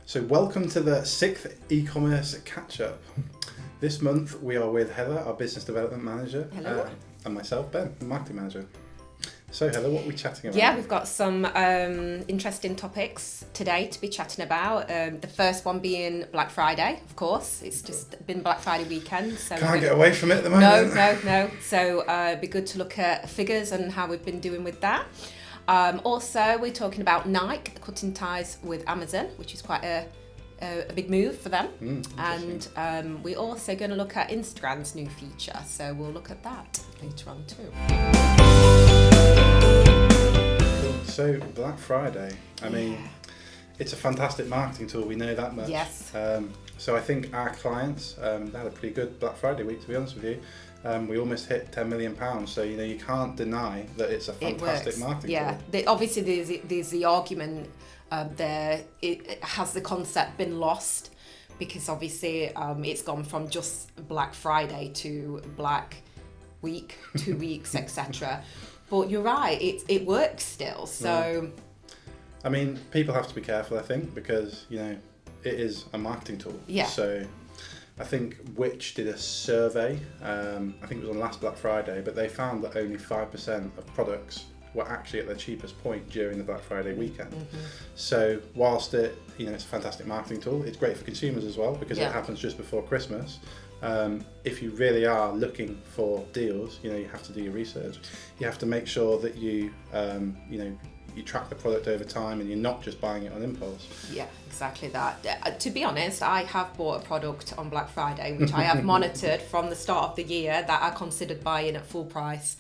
So welcome to the 6th e-commerce catch-up. This month we are with Heather, our business development manager. Hello. And myself, Ben, the marketing manager. So Heather, what are we chatting about? Yeah, we've got some interesting topics today to be chatting about. The first one being Black Friday, of course. It's just been Black Friday weekend. So Can't get away from it at the moment. No. So it'd be good to look at figures and how we've been doing with that. Also, we're talking about Nike cutting ties with Amazon, which is quite a big move for them. And we're also going to look at Instagram's new feature. So we'll look at that later on too. So Black Friday, I mean, it's a fantastic marketing tool, we know that much. Yes. So I think our clients, they had a pretty good Black Friday week, to be honest with you. We almost hit £10 million, so you can't deny that it's a fantastic marketing tool. Yeah, obviously there's the argument there. Has the concept been lost? Because obviously it's gone from just Black Friday to Black Week, 2 weeks, etc. But you're right, it works still. So, I mean, people have to be careful, I think, because it is a marketing tool. Yeah. So, I think Which did a survey. I think it was on last Black Friday, but they found that only 5% of products were actually at their cheapest point during the Black Friday weekend. Mm-hmm. So, whilst it's a fantastic marketing tool, it's great for consumers as well because it happens just before Christmas. If you really are looking for deals, you have to do your research. You have to make sure that you track the product over time and you're not just buying it on impulse. Yeah, exactly that. To be honest, I have bought a product on Black Friday, which I have monitored from the start of the year that I considered buying at full price.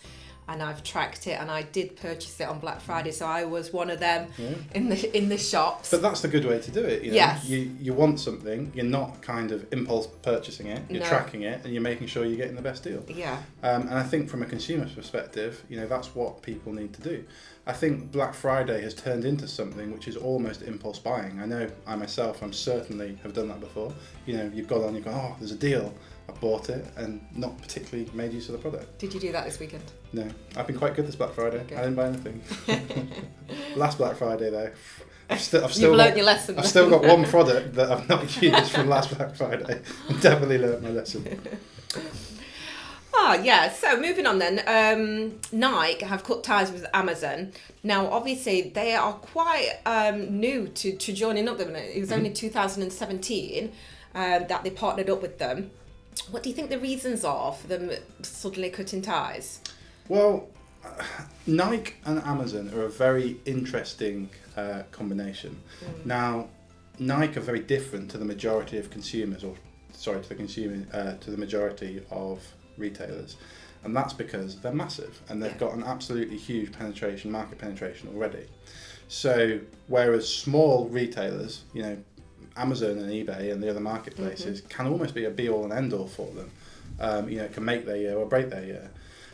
And I've tracked it, and I did purchase it on Black Friday, so I was one of them in the shops. But that's the good way to do it. Yes. You want something, you're not kind of impulse purchasing it, you're tracking it, and you're making sure you're getting the best deal. Yeah. And I think from a consumer's perspective, that's what people need to do. I think Black Friday has turned into something which is almost impulse buying. I know I myself, certainly have done that before. You've got on, you've gone, oh, there's a deal. I bought it and not particularly made use of the product. Did you do that this weekend? No, I've been quite good this Black Friday. Okay. I didn't buy anything. Last Black Friday though, I've still learned your lesson. I've still got one product that I've not used from last Black Friday. I've definitely learned my lesson. So moving on then, Nike have cut ties with Amazon. Now, obviously, they are quite new to joining up with them. It was only 2017 that they partnered up with them. What do you think the reasons are for them suddenly cutting ties? Well, Nike and Amazon are a very interesting combination. Now, Nike are very different to the majority of consumers, to the majority of retailers, and that's because they're massive and they've got an absolutely huge market penetration already. So, whereas small retailers, Amazon and eBay and the other marketplaces can almost be a be-all and end-all for them. It can make their year or break their year.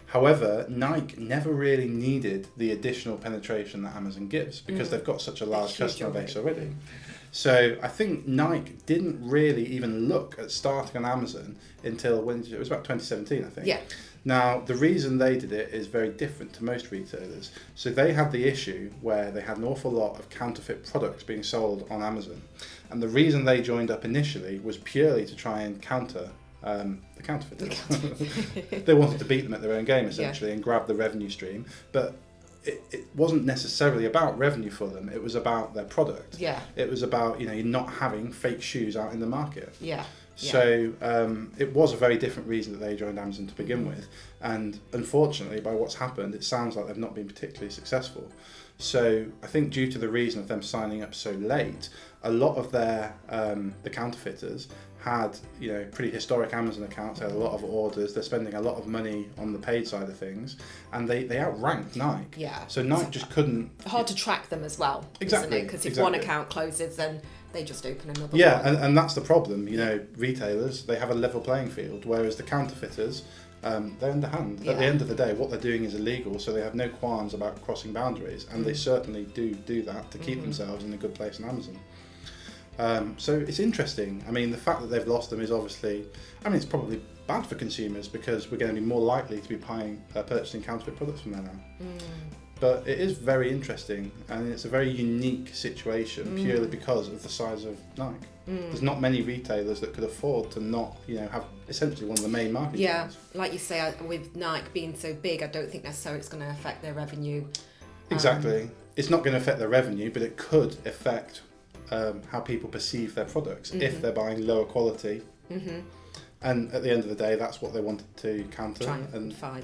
However, Nike never really needed the additional penetration that Amazon gives because they've got such a large customer base already. So I think Nike didn't really even look at starting on Amazon until it was about 2017, I think. Yeah. Now, the reason they did it is very different to most retailers. So they had the issue where they had an awful lot of counterfeit products being sold on Amazon. And the reason they joined up initially was purely to try and counter the counterfeiters. They wanted to beat them at their own game, essentially, and grab the revenue stream. But it wasn't necessarily about revenue for them. It was about their product. Yeah. It was about, not having fake shoes out in the market. Yeah. So it was a very different reason that they joined Amazon to begin with, and unfortunately, by what's happened, it sounds like they've not been particularly successful. So I think due to the reason of them signing up so late, a lot of their the counterfeiters had pretty historic Amazon accounts. They had a lot of orders. They're spending a lot of money on the paid side of things, and they outranked Nike. Yeah. So Nike just couldn't. Hard to track them as well, exactly, isn't it? Because if one account closes, then they just open another one. Yeah, and that's the problem. Retailers, they have a level playing field, whereas the counterfeiters, they're underhand. At the end of the day, what they're doing is illegal, so they have no qualms about crossing boundaries, and they certainly do that to keep themselves in a good place on Amazon. So it's interesting. I mean, the fact that they've lost them is obviously, it's probably bad for consumers because we're going to be more likely to be purchasing counterfeit products from there now. but it is very interesting, and it's a very unique situation purely because of the size of Nike. There's not many retailers that could afford to not, have essentially one of the main market trends. Like you say, with Nike being so big, I don't think necessarily it's going to affect their revenue. Exactly. It's not going to affect their revenue, but it could affect how people perceive their products if they're buying lower quality. And at the end of the day, that's what they wanted to counter. Try and fight,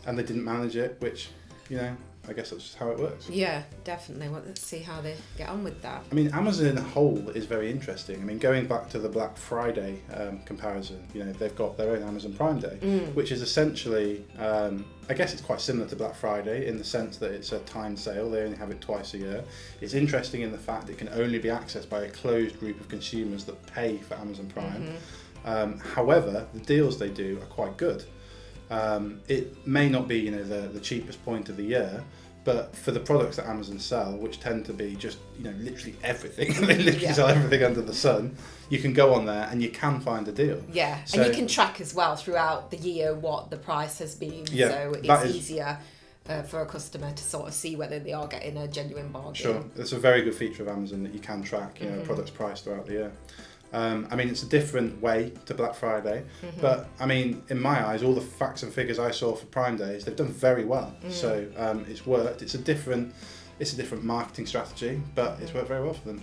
And they didn't manage it, which, I guess that's just how it works. Yeah, definitely. Well, let's see how they get on with that. I mean, Amazon in a whole is very interesting. I mean, going back to the Black Friday comparison, they've got their own Amazon Prime Day, which is essentially, I guess it's quite similar to Black Friday in the sense that it's a timed sale. They only have it twice a year. It's interesting in the fact it can only be accessed by a closed group of consumers that pay for Amazon Prime. However, the deals they do are quite good. It may not be, the cheapest point of the year, but for the products that Amazon sell, which tend to be just, literally everything, they literally sell everything under the sun, you can go on there and you can find a deal. Yeah, so, and you can track as well throughout the year what the price has been, so it's easier for a customer to sort of see whether they are getting a genuine bargain. Sure, it's a very good feature of Amazon that you can track, products priced throughout the year. It's a different way to Black Friday, but in my eyes, all the facts and figures I saw for Prime Days, they've done very well. So it's worked. It's a different marketing strategy, but it's worked very well for them.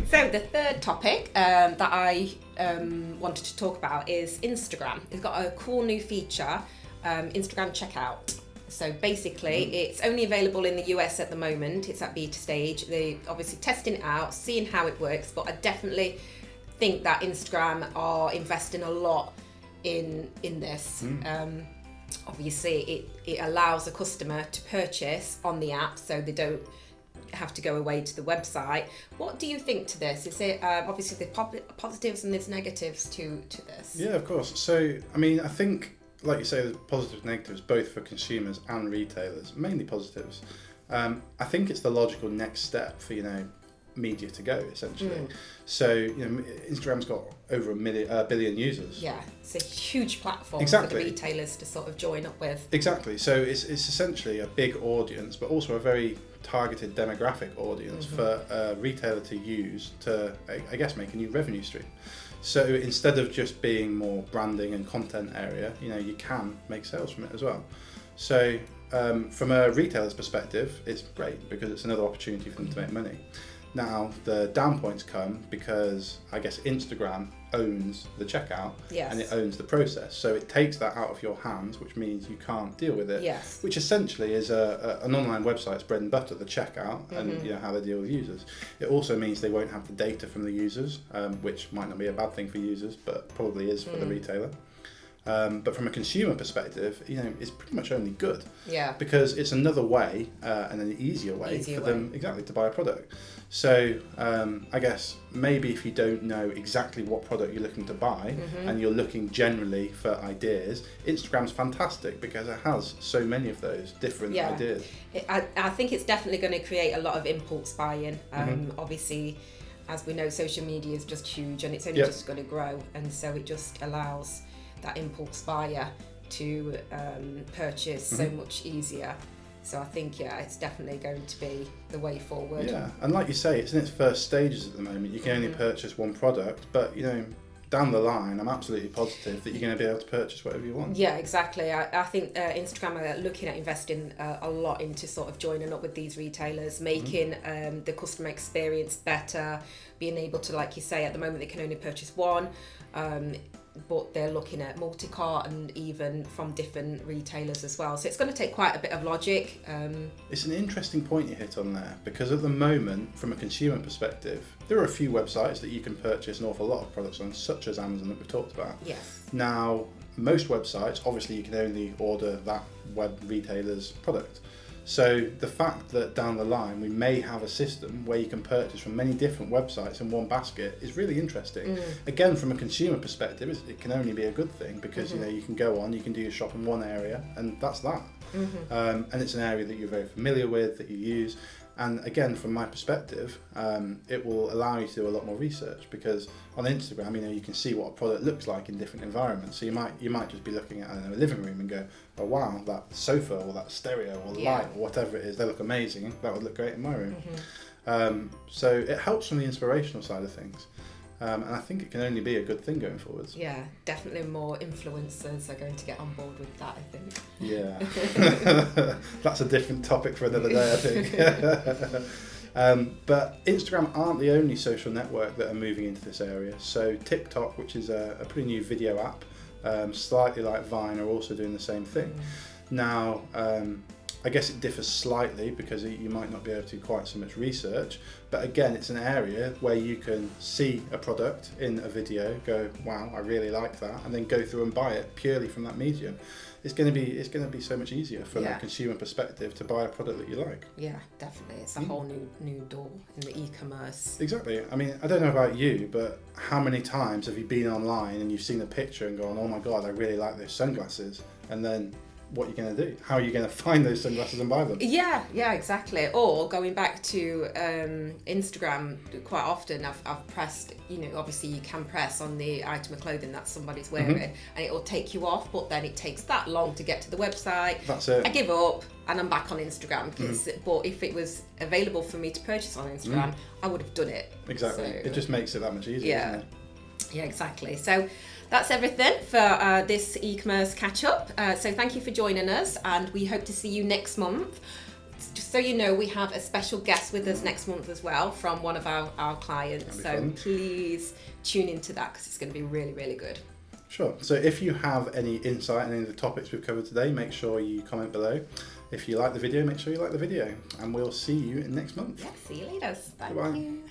So the third topic that I wanted to talk about is Instagram. It's got a cool new feature, Instagram Checkout. So basically, it's only available in the US at the moment. It's at beta stage. They're obviously testing it out, seeing how it works, but I definitely think that Instagram are investing a lot in this. Obviously, it allows a customer to purchase on the app, so they don't have to go away to the website. What do you think to this? Is it obviously there's positives and there's negatives to this? Yeah, of course. So I think, like you say, there's positives and negatives both for consumers and retailers, mainly positives. I think it's the logical next step for media to go, essentially. So Instagram's got over a billion users. Yeah, it's a huge platform for the retailers to sort of join up with. Exactly. So it's essentially a big audience, but also a very targeted demographic audience for a retailer to use to, I guess, make a new revenue stream. So instead of just being more branding and content area, you can make sales from it as well. So from a retailer's perspective, it's great because it's another opportunity for them to make money. Now, the down points come because I guess Instagram owns the checkout and it owns the process. So it takes that out of your hands, which means you can't deal with it, which essentially is an online website's bread and butter, the checkout and how they deal with users. It also means they won't have the data from the users, which might not be a bad thing for users, but probably is for the retailer. But from a consumer perspective, it's pretty much only good. Yeah. Because it's another way and an easier way for them to buy a product. So I guess maybe if you don't know exactly what product you're looking to buy and you're looking generally for ideas, Instagram's fantastic because it has so many of those different ideas. I think it's definitely going to create a lot of impulse buying. Obviously, as we know, social media is just huge and it's only just going to grow, and so it just allows that impulse buyer to purchase so much easier. So I think, it's definitely going to be the way forward. Yeah, and like you say, it's in its first stages at the moment. You can only purchase one product, but down the line, I'm absolutely positive that you're going to be able to purchase whatever you want. Yeah, exactly. I think Instagram are looking at investing a lot into sort of joining up with these retailers, making the customer experience better, being able to, like you say, at the moment they can only purchase one. But they're looking at multi-cart and even from different retailers as well. So it's going to take quite a bit of logic. It's an interesting point you hit on there, because at the moment, from a consumer perspective, there are a few websites that you can purchase an awful lot of products on, such as Amazon that we've talked about. Yes. Now, most websites, obviously you can only order that web retailer's product. So the fact that down the line we may have a system where you can purchase from many different websites in one basket is really interesting. Again, from a consumer perspective, it can only be a good thing because you can go on, you can do your shop in one area, and that's that. And it's an area that you're very familiar with, that you use. And again, from my perspective, it will allow you to do a lot more research, because on Instagram, you can see what a product looks like in different environments. So you might just be looking at, I don't know, a living room and go, oh wow, that sofa or that stereo or light or whatever it is, they look amazing. That would look great in my room. So it helps from the inspirational side of things. And I think it can only be a good thing going forwards. Yeah, definitely more influencers are going to get on board with that, I think. Yeah. That's a different topic for another day, I think. But Instagram aren't the only social network that are moving into this area. So TikTok, which is a pretty new video app, slightly like Vine, are also doing the same thing. Now, I guess it differs slightly because you might not be able to do quite so much research, but again, it's an area where you can see a product in a video, go, wow, I really like that, and then go through and buy it purely from that medium. It's going to be so much easier from a consumer perspective to buy a product that you like. Yeah, definitely. It's a whole new door in the e-commerce. Exactly. I mean, I don't know about you, but how many times have you been online and you've seen a picture and gone, oh my God, I really like those sunglasses, and then what are you going to do? How are you going to find those sunglasses and buy them? Yeah, exactly. Or going back to Instagram, quite often I've pressed, obviously you can press on the item of clothing that somebody's wearing and it will take you off, but then it takes that long to get to the website. That's it. I give up and I'm back on Instagram. But if it was available for me to purchase on Instagram, I would have done it. Exactly. So, it just makes it that much easier, doesn't it? Yeah, exactly. So that's everything for this e-commerce catch-up. So thank you for joining us, and we hope to see you next month. Just so you know, we have a special guest with us next month as well from one of our clients. So please tune into that because it's going to be really, really good. Sure. So if you have any insight on any of the topics we've covered today, make sure you comment below. If you like the video, make sure you like the video, and we'll see you next month. Yeah, see you later. Thank you.